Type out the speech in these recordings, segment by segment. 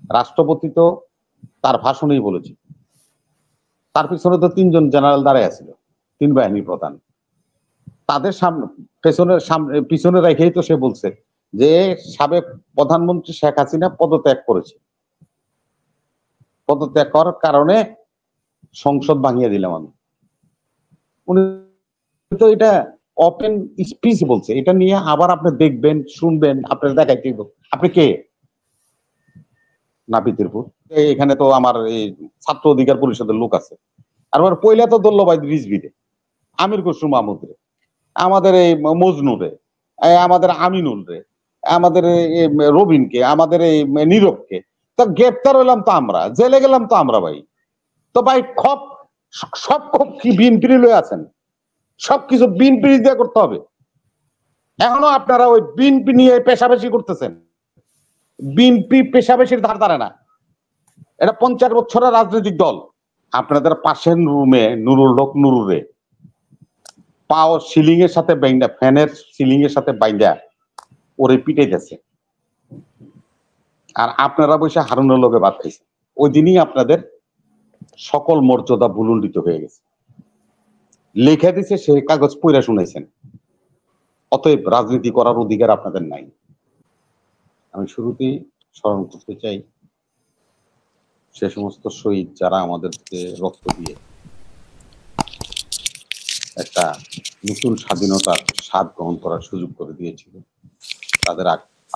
রাষ্ট্রপতি তো তার ভাষণেই বলেছে, তার পিছনে তো 3জন জেনারেল দাঁড়ায় আছিল, 3 বাহিনী প্রধান, তাদের সামনে পিছনে রেখেই তো সে বলছে যে সাবেক প্রধানমন্ত্রী শেখ হাসিনা পদত্যাগ করেছে, পদত্যাগ করার কারণে সংসদ ভাঙিয়ে দিলাম আমি। উনি তো এটা ওপেন স্পিচ বলছে, এটা নিয়ে আবার আপনি দেখবেন, শুনবেন, আপনার দেখাইতে দিব। আপনি কে? নাপিতেরপুর, এখানে তো আমার এই ছাত্র অধিকার পরিষদের লোক আছে, আর আমার পয়লা তো দোল্লভাই রিজভিরে, আমির খসরু মাহমুদ রে, আমাদের এই মজনুরে, আমাদের আমিনুল রে, আমাদের রবিনকে, আমাদের এই নীরবকে তো গ্রেপ্তার হইলাম তো আমরা, জেলে গেলাম তো আমরা ভাই। তো ভাই সব খুব কি বিএনপি লয়ে আছেন, সবকিছু বিএনপি দিয়ে করতে হবে। এখনো আপনারা ওই বিএনপি নিয়ে পেশাবেশি করতেছেন। বিএনপি পেশাবেশির ধার ধারে না, এটা 50 বছরের রাজনৈতিক দল। আপনাদের পাশের রুমে নুরুল হক নুরুরে পাও সিলিং এর সাথে বাইন্দা, ফ্যানের সিলিং এর সাথে বাইন্দা ওরে পিটাইতেছে, আর আপনারা বসে হারুনের লোকে ভাত খাইছেন। ওই দিনই আপনাদের সকল মর্যাদা ভুলুণ্ঠিত হয়ে গেছে। লেখা দিছে সে কাগজ পড়া শুনাইছেন। অতএব রাজনীতি করার অধিকার আপনাদের নাই। আমি শুরুতেই স্মরণ করতে চাই সে সমস্ত শহীদ যারা আমাদেরকে রক্ত দিয়ে একটা নতুন স্বাধীনতার স্বাদ গ্রহণ করার সুযোগ করে দিয়েছিল। তাদের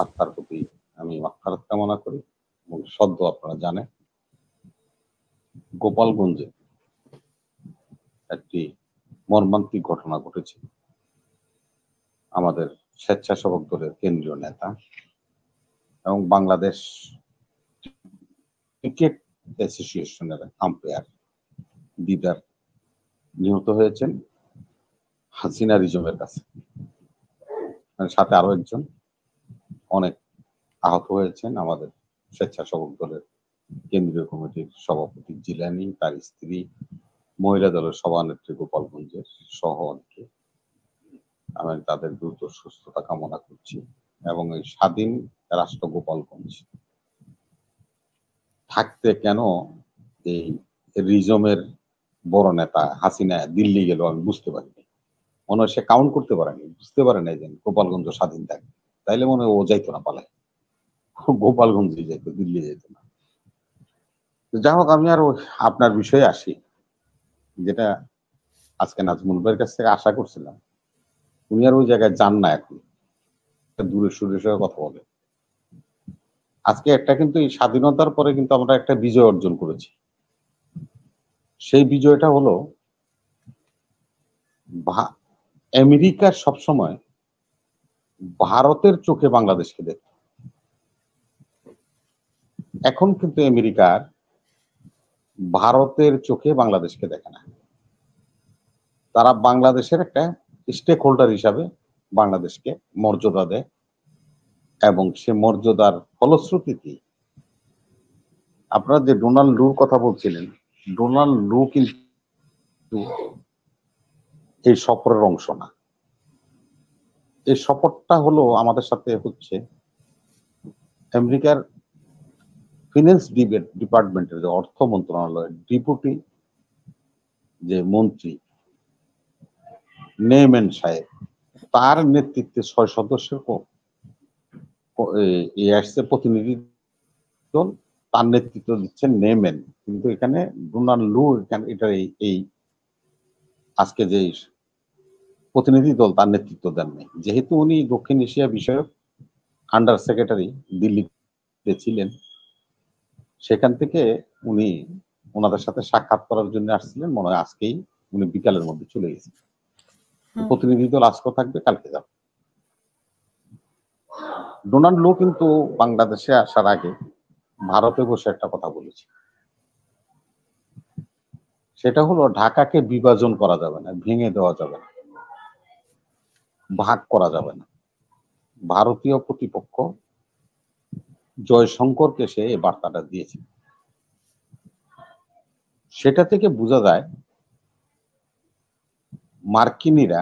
আত্মার প্রতি আমি মাগফিরাত কামনা করি। এবং সদ্য আপনারা জানেন গোপালগঞ্জে একটি মর্মান্তিক ঘটনা ঘটেছে। আমাদের স্বেচ্ছাসেবক দলের কেন্দ্রীয় নেতা এবং বাংলাদেশ ক্রিকেট অ্যাসোসিয়েশনের আম্পায়ার দিদার নিহত হয়েছেন হাসিনা রিজমের কাছে। সাথে আরো একজন অনেক আহত হয়েছেন আমাদের স্বেচ্ছাসেবক দলের কেন্দ্রীয় কমিটির সভাপতি জিলানি, তার স্ত্রী, মহিলা দলের সভানেত্রী গোপালগঞ্জের সহ অনেকে। আমি তাদের দ্রুত সুস্থতা কামনা করছি। এবং এই স্বাধীন রাষ্ট্র গোপালগঞ্জ থাকতে কেন এই রিজমের বড় নেতা হাসিনা দিল্লি গেল আমি বুঝতে পারিনি। মনে হয় সে কাউন্ট করতে পারেনি, বুঝতে পারে নাই যে গোপালগঞ্জ স্বাধীন থাকে, তাইলে মনে হয় ও যাইতো না পালায়, গোপালগঞ্জে যাইতো, দিল্লি যাইতো না। যাই হোক, আমি আরো আপনার বিষয়ে আসি, যেটা আজকে নাজমুল ভাইয়ের কাছ থেকে আশা করছিলাম। উনি আর ওই জায়গায় যান না, এখন দূরে সুরে কথা বলে। আজকে একটা কিন্তু এই স্বাধীনতার পরে কিন্তু আমরা একটা বিজয় অর্জন করেছি। সেই বিজয়টা হলো আমেরিকা সবসময় ভারতের চোখে বাংলাদেশকে দেখত, এখন কিন্তু আমেরিকার ভারতের চোখে বাংলাদেশকে দেখে না। তারা বাংলাদেশের একটা স্টেক হোল্ডার হিসাবে বাংলাদেশকে মর্যাদা দেয়, এবং সে মর্যাদার ফলশ্রুতিতে আপনারা যে ডোনাল্ড লুর কথা বলছিলেন, ডোনাল্ড লু কিন্তু এই সফরের অংশ না। এই সফরটা হলো আমাদের সাথে হচ্ছে আমেরিকার ফিনান্স ডিপার্টমেন্টের যে অর্থ মন্ত্রণালয়ের ডেপুটি যে মন্ত্রী নেমেন সাহেব, তার নেতৃত্বে 6 সদস্যের আসছে প্রতিনিধি দল, তার নেতৃত্ব দিচ্ছেন নেমেন। কিন্তু এখানে ডোনাল্ড লু এটা এই আজকে যে প্রতিনিধি দল তার নেতৃত্ব দেন নাই, যেহেতু উনি দক্ষিণ এশিয়া বিষয়ক আন্ডার সেক্রেটারি দিল্লিতে ছিলেন। সেখান থেকে উনি ওনাদের সাথে সাক্ষাৎ করার জন্য আসছিলেন। মনে হয় আজকেই উনি বিকালের মধ্যে চলে গেছেন। প্রতিনিধি দল আজকে থাকবে, কালকে যাবে। ডোনাল্ড লু কিন্তু বাংলাদেশে আসার আগে ভারতে বসে একটা কথা বলেছে, সেটা হলো ঢাকাকে বিভাজন করা যাবে না, ভেঙে দেওয়া যাবে না, ভাগ করা যাবে না। ভারতীয় প্রতিপক্ষ জয়শঙ্করকে সে এই বার্তাটা দিয়েছে। সেটা থেকে বোঝা যায় মার্কিনীরা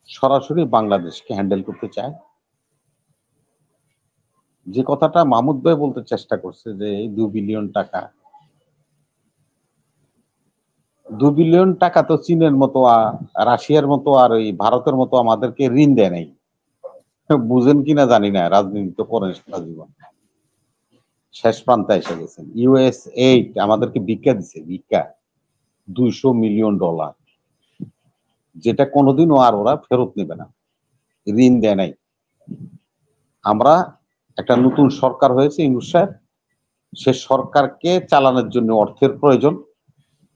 সরাসরি বাংলাদেশকে হ্যান্ডেল করতে চায়, যে কথাটা মাহমুদ ভাই বলতে চেষ্টা করছে যে এই 2 বিলিয়ন টাকা, 2 বিলিয়ন টাকা তো চীনের মতো রাশিয়ার মতো আর ওই ভারতের মতো আমাদেরকে ঋণ দেয় নাই। বুঝেন কিনা জানি না, রাজনীতি তো করেন সারা জীবন, শেষ প্রান্তে এসে গেছেন। US8 আমাদেরকে ভিক্ষা দিছে, ভিক্ষা $200 মিলিয়ন, যেটা কোনোদিনও আর ওরা ফেরত নেবে না, ঋণ দেয় নাই। আমরা একটা নতুন সরকার হয়েছে ইউনূস সাহেব, সে সরকারকে চালানোর জন্য অর্থের প্রয়োজন,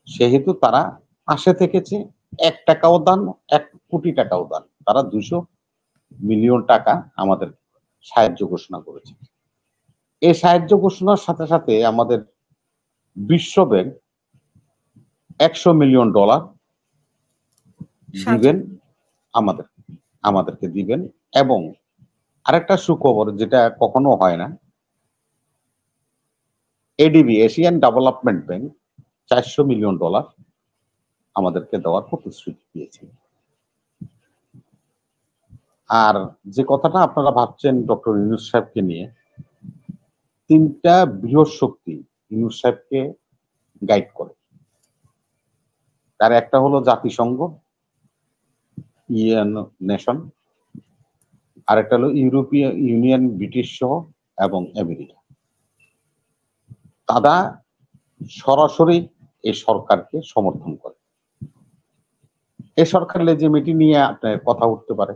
সেহেতু তারা পাশে থেকেছে। 1 টাকাও দান, 1 কোটি টাকাও দান, তারা 200 মিলিয়ন টাকা আমাদের সাহায্য ঘোষণা করেছে। এই সাহায্য ঘোষণার সাথে সাথে আমাদের বিশ্ব ব্যাংক $100 মিলিয়ন দিবেন, আমাদেরকে দিবেন। এবং আরেকটা সুখবর যেটা কখনো হয় না, ADB, Asian development bank $400 million আমাদেরকে দেওয়ার প্রতিশ্রুতি দিয়েছে। আর যে কথাটা আপনারা ভাবছেন ডক্টর ইউনূস সাহেবকে নিয়ে, 3টা বৃহৎ শক্তি ইউনূস সাহেবকে গাইড করে। তার একটা হলো জাতিসংঘ, নেশন, আরেকটা হলো ইউরোপিয়ান ইউনিয়ন, ব্রিটিশ সহ এবং আমেরিকা। তারা সরাসরি এই সরকারকে সমর্থন করে। এই সরকার লেজিটিমেটি নিয়ে আপনার কথা উঠতে পারে,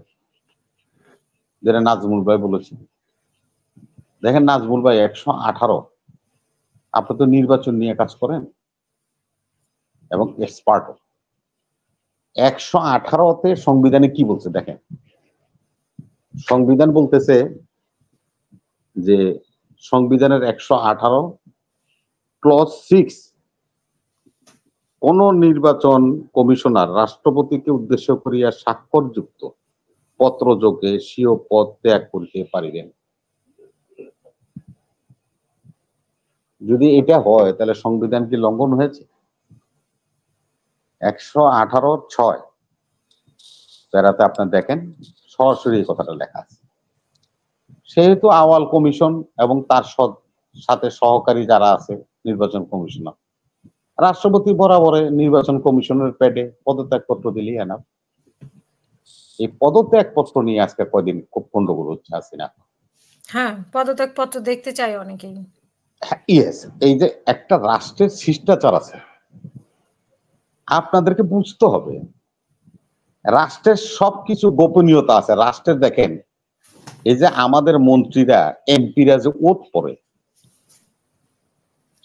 যেটা নাজমুল ভাই বলেছেন। দেখেন নাজমুল ভাই 118, আপনি তো নির্বাচন নিয়ে কাজ করেন এবং এক্সপার্ট। 118তে সংবিধানে কি বলছে দেখেন। সংবিধান বলতেছে যে সংবিধানের 118 ক্লজ 6, কোন নির্বাচন কমিশনার রাষ্ট্রপতিকে উদ্দেশ্য করিয়া স্বাক্ষরযুক্ত পত্রযোগে স্বীয় পদ ত্যাগ করিতে পারিবেন। যদি এটা হয় তাহলে সংবিধান কি লঙ্ঘন হয়েছে? 118(6) যারাতে আপনার দেখেন সরাসরি এই কথাটা লেখা আছে। সেহেতু আওয়াল কমিশন এবং তার সাথে সহকারী যারা আছে নির্বাচন কমিশনার, রাষ্ট্রপতি বরাবরে নির্বাচন কমিশনের প্যাডে পদত্যাগ পত্র দিলেই এনাফ। এই পদত্যাগ পত্র নিয়ে আজকে কয়দিন খুব গন্ডগোল হচ্ছে হাসিনা। হ্যাঁ, পদত্যাগ পত্র দেখতে চাই অনেকেই। ইয়েস, এই যে একটা রাষ্ট্রের শিষ্টাচার আছে, আপনাদেরকে বুঝতে হবে। রাষ্ট্রের সবকিছু গোপনীয়তা আছে রাষ্ট্রের। দেখেন এই যে আমাদের মন্ত্রীরা, এমপিরা যে ওত পড়ে,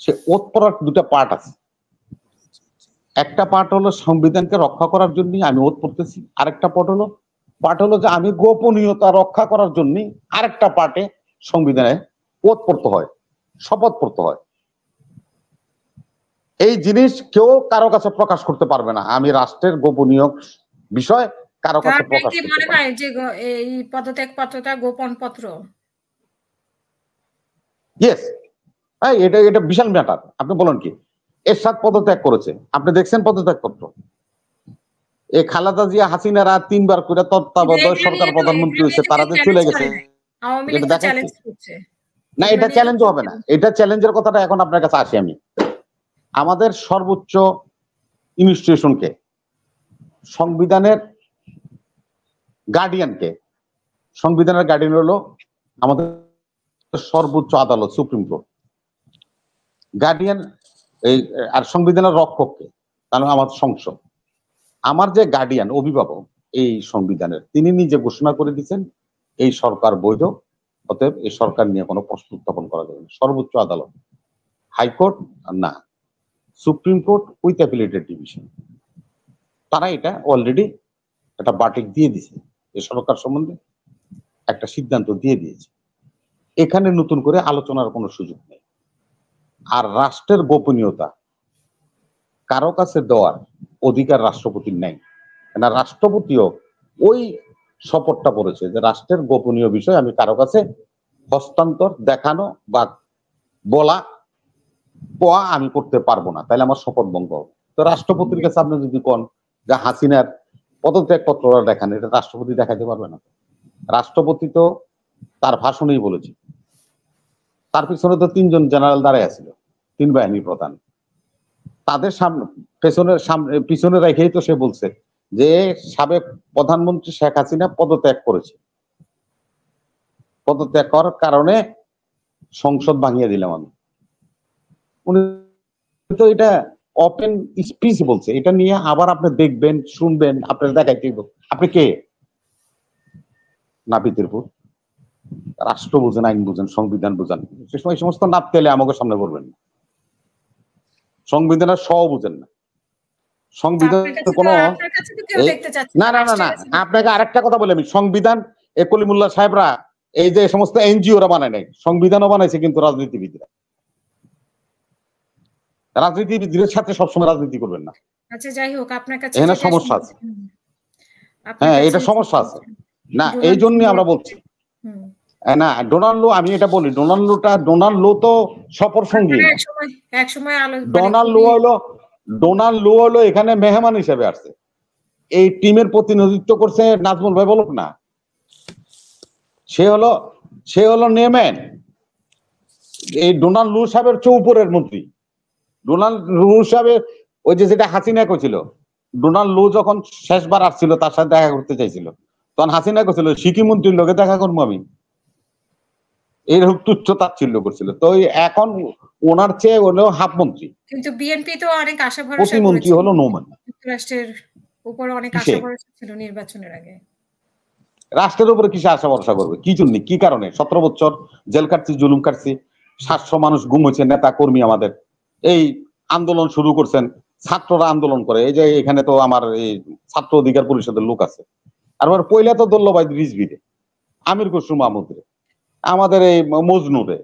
সে ওত পড়ার 2টা পার্ট আছে। একটা পার্ট হলো সংবিধানকে রক্ষা করার জন্য আমি ওত পড়তেছি, আরেকটা পার্ট হলো যে আমি গোপনীয়তা রক্ষা করার জন্য আরেকটা পার্টে সংবিধানে ওত পড়তে হয়, শপথ পড়তে হয়। এই জিনিস কেউ কারো কাছে প্রকাশ করতে পারবে না। আমি রাষ্ট্রের গোপনীয় বিষয় কারো কাছে প্রকাশ করতে মনে হয় যে এই পদত্যাগ পত্রটা গোপন পত্র। ইয়েস, এটা বিশাল ম্যাটার। আপনি বলেন কি এরশাদ পদত্যাগ করেছে, আপনি দেখছেন পদত্যাগ পত্র? এই খালেদা জিয়া হাসিনারা 3বার করে তত্ত্বাবধায়ক সরকার প্রধানমন্ত্রী হয়েছে, তারা যে চলে গেছে, না এটা চ্যালেঞ্জ হবে না। এটা চ্যালেঞ্জের কথাটা এখন আপনার কাছে আসি আমি। আমাদের সর্বোচ্চ ইনস্টিটিউশনকে, সংবিধানের গার্ডিয়ানকে, সংবিধানের গার্ডিয়ান হলো আমাদের সর্বোচ্চ আদালত, সুপ্রিম কোর্ট। গার্ডিয়ান এই আর সংবিধানের রক্ষককে, তাহলে আমাদের সংসদ। আমার যে গার্ডিয়ান, অভিভাবক এই সংবিধানের, তিনি নিজে ঘোষণা করে দিচ্ছেন এই সরকার বৈধ, অতএব এই সরকার নিয়ে কোনো প্রশ্ন উত্থাপন করা যাবে না। সর্বোচ্চ আদালত, হাইকোর্ট না, সুপ্রিম কোর্ট উইথ অ্যাপিলেটেড ডিভিশন, তারা এটা অলরেডি একটা বাটিক দিয়ে দিছে, এই সরকার সম্বন্ধে একটা সিদ্ধান্ত দিয়ে দিয়েছে। এখানে নতুন করে আলোচনার কোনো সুযোগ নেই। আর রাষ্ট্রের গোপনীয়তা কারো কাছে দেওয়ার অধিকার রাষ্ট্রপতির নেই। না, রাষ্ট্রপতিও ওই শপথটা করেছে যে রাষ্ট্রের গোপনীয় বিষয় আমি কারো কাছে হস্তান্তর, দেখানো বা বলা পোয়া আমি করতে পারবো না, তাহলে আমার শপথ ভঙ্গ হবে। তো রাষ্ট্রপতির কাছে আপনি যদি কোন যে হাসিনার পদত্যাগ পত্রটা দেখান, এটা রাষ্ট্রপতি দেখাতে পারবে না। রাষ্ট্রপতি তো তার ভাষণেই বলেছে তার পিছনে তো 3 জন জেনারেল দাঁড়ায় আছিল, 3 বাহিনীর প্রধান। তাদের সামনে পিছনে রেখেই তো সে বলছে যে সাবেক প্রধানমন্ত্রী শেখ হাসিনা পদত্যাগ করেছে, পদত্যাগ করার কারণে সংসদ ভাঙিয়ে দিলাম আমি। উনি তো এটা ওপেন স্পিচ বলছে। এটা নিয়ে আবার আপনি দেখবেন, শুনবেন, আপনার দেখাইতে দিব। আপনি কে? নাপিতেরপুর রাষ্ট্র বুঝেন, আইন বুঝেন, সংবিধান বুঝেন, সে সময় সমস্ত নাপ তেলে আমাকে সামনে করবেন না। সংবিধানের স বুঝেন না। সংবিধান কোনো না না না না আপনাকে আরেকটা কথা বলে আমি, সংবিধান কলিমুল্লাহ সাহেবরা এই যে সমস্ত এনজিওরা বানায় নাই, সংবিধানও বানাইছে কিন্তু রাজনীতিবিদরা। রাজনীতিবিদদের সাথে সবসময় রাজনীতি করবেন না। আচ্ছা যাই হোক, আপনার কাছে এখানে সমস্যা আছে। হ্যাঁ, এটা সমস্যা আছে না, এই জন্যই আমরা বলছি না। ডোনাল্ড লো, আমি এটা বলি, ডোনাল্ড লো তো সফর সঙ্গী। ডোনাল্ড লো হলো এখানে মেহমান হিসেবে আসছে, এই টিমের প্রতিনিধিত্ব করছে নাজমুল ভাই বলুক না, সে হলো নেম্যান। এই ডোনাল্ড লু সাহেবের চৌপরের মন্ত্রী। ডোনাল্ড লু সাহেবের ওই যে যেটা হাসিনা কইছিল, ডোনাল্ড লু যখন শেষবার আসছিল তার সাথে দেখা করতে চাইছিল, তখন হাসিনা কইছিল সিকি মন্ত্রীর লোকে দেখা করবো আমি, এইরকম তুচ্ছ তাচ্ছিল্য করছিল। তো এখন ওনার চেয়ে হলো হাফ মন্ত্রী, কিন্তু বিএনপি তো অনেক আশা ভরসা প্রতিমন্ত্রী হলো নোমান। যুক্তরাষ্ট্রের উপর অনেক আশা ভরসা ছিল নির্বাচনের আগে। রাষ্ট্রের উপরে কিসে আশা ভরসা করবে? কি জন্য, কি কারণে? 17 বছর জেল কাটছি, জুলুম কাটছি, 700 মানুষ গুম হয়েছে, নেতা কর্মী আমাদের। এই আন্দোলন শুরু করছেন, ছাত্ররা আন্দোলন করে। এই যে এখানে তো আমার এই ছাত্র অধিকার পরিষদের লোক আছে। আর পয়লা তো দল্লবাই রিজভিরে, আমির খসরু মাহমুদ রে, আমাদের এই মজনু রে,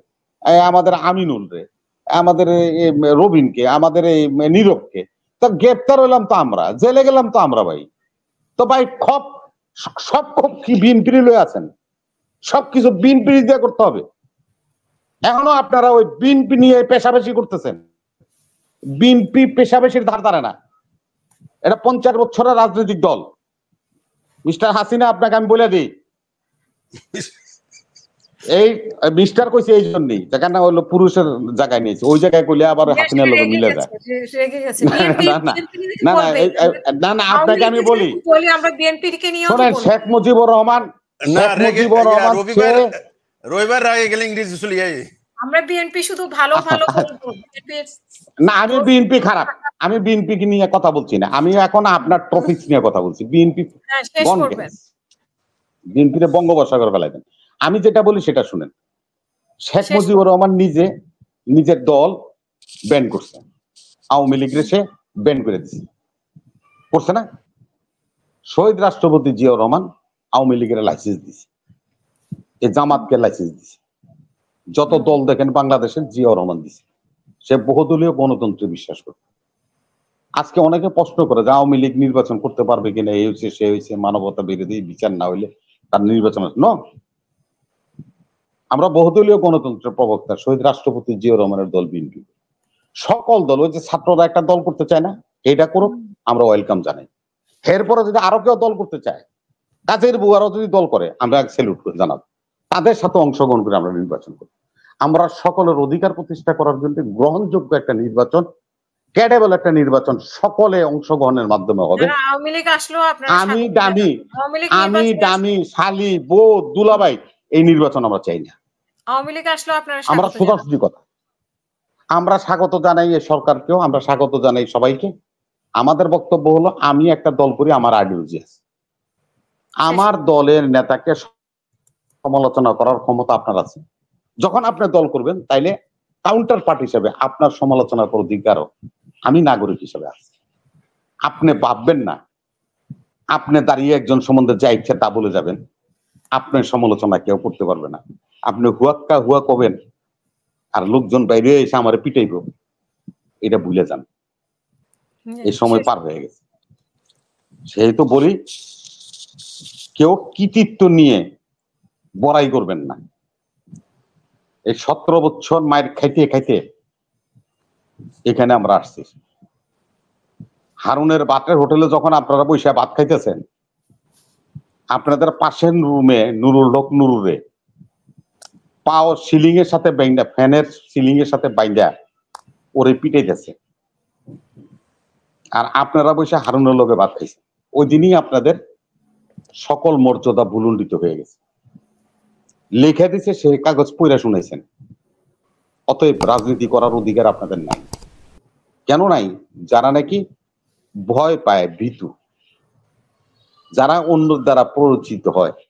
আমাদের আমিনুল রে, আমাদের রবিনকে, আমাদের এই নীরবকে তো গ্রেপ্তার হইলাম তো আমরা, জেলে গেলাম তো আমরা ভাই। তো ভাই সব কি বিএনপি লয়ে আছেন? সবকিছু বিএনপি দিয়ে করতে হবে। এখনো আপনারা ওই বিএনপি নিয়ে পেশাবেশি করতেছেন। বিএনপি পেশাবেশির ধার ধারে না, এটা 50 বছরের রাজনৈতিক দল। মিস্টার হাসিনা আপনাকে আমি বলে দিই, এই মিস্টার কইছে এই জন্যই, যেখানে হলো পুরুষের জায়গায় নিয়েছে, ওই জায়গায় কইলে আবার হাসিনার লোক মিলে যায়। না না আপনাকে আমি বলি, শোনেন, শেখ মুজিবুর রহমান রবিবার আগে গেলে ইংরেজি চলে যায়। আমরা বিএনপি শুধু ভালো ভালো বলবো। না, আমি বিএনপি খারাপ, আমি বিএনপি নিয়ে কথা বলছি না, আমি এখন আপনার টপিকস নিয়ে কথা বলছি। বিএনপি বিএনপিতে বঙ্গোপসাগর ফেলাইবেন। আমি যেটা বলি সেটা শুনেন। শেখ মুজিবুর রহমান নিজের দল ব্যান করছে, আওয়ামী লীগের সে ব্যান করে দিচ্ছে, করছে না? শহীদ রাষ্ট্রপতি জিয়াউর রহমান আওয়ামী লীগের লাইসেন্স দিছে, এই জামাতকে লাইসেন্স দিছে, যত দল দেখেন বাংলাদেশের জিয়াউর রহমান দিছে। সে বহুদলীয় গণতন্ত্রে বিশ্বাস করে। আজকে অনেকে প্রশ্ন করে যে আওয়ামী লীগ নির্বাচন করতে পারবে কিনা, এই হচ্ছে সে হয়েছে, মানবতা বিরোধী, বিচার না হইলে তার নির্বাচন ন। আমরা বহুদলীয় গণতন্ত্রের প্রবক্তা, শহীদ রাষ্ট্রপতি জিয়াউর রহমানের দল বিএনপি। সকল দল, ওই যে ছাত্ররা একটা দল করতে চায় না, এটা করুক, আমরা ওয়েলকাম জানাই। এরপরে যদি আরো কেউ দল করতে চায়, কাজের বুয়ারও যদি দল করে, আমরা স্যালুট করে জানাবো, তাদের সাথে অংশগ্রহণ করে আমরা নির্বাচন করি। আমরা সকলের অধিকার প্রতিষ্ঠা করার জন্য গ্রহণযোগ্য একটা নির্বাচন, ক্যাডেবল একটা নির্বাচন সকলে অংশগ্রহণের মাধ্যমে হবে। আমি দামি শালি বউ দুলাভাই এই নির্বাচন আমরা চাই না। আমরা সোজাসুজি কথা, আমরা স্বাগত জানাই এই সরকারকেও, আমরা স্বাগত জানাই সবাইকে। আমাদের বক্তব্য হলো, আমি একটা দল করি, আমার আইডিওলজি আছে, আমার দলের নেতাকে সমালোচনা করার ক্ষমতা আপনার আছে। যখন আপনি দল করবেন, তাইলে কাউন্টার পার্ট হিসেবে আপনার সমালোচনা করার অধিকারও আমি নাগরিক হিসেবে আছে। আপনি ভাববেন না আপনি দাঁড়িয়ে একজন সম্বন্ধে যা ইচ্ছা তা বলে যাবেন, আপনার সমালোচনা কেউ করতে পারবে না। আপনি হুয়াক্কা হুয়া কবেন, আর লোকজন বাইরে এসে আমার পিটাইব, এটা ভুলে যান। এই সময় পার হয়ে গেছে। সেই তো বলি, কেউ কৃতিত্ব নিয়ে বড়াই করবেন না। এই 17 বছর মায়ের খাইতে খাইতে এখানে আমরা আসছি। হারুনের বাটের হোটেলে যখন আপনারা বসে ভাত খাইতেছেন, আপনাদের পাশের রুমে নুরুল হক নুরুরে পাও সিলিং এর সাথে বাইন্দা, ফ্যানের সিলিং এর সাথে বাইন্দা ওরে পিটাইতেছে। আর আপনারা বসে হারুনের লগে ভাত খাইছেন। ওই দিনই আপনাদের সকল মর্যাদা ভুলুণ্ঠিত হয়ে গেছে। লেখা দিছে সে কাগজ পইরা শুনাইছেন। অতএব রাজনীতি করার অধিকার আপনাদের নাই। কেন নাই? যারা নাকি ভয় পায়, ভীতু, যারা অন্যের দ্বারা প্ররোচিত হয়,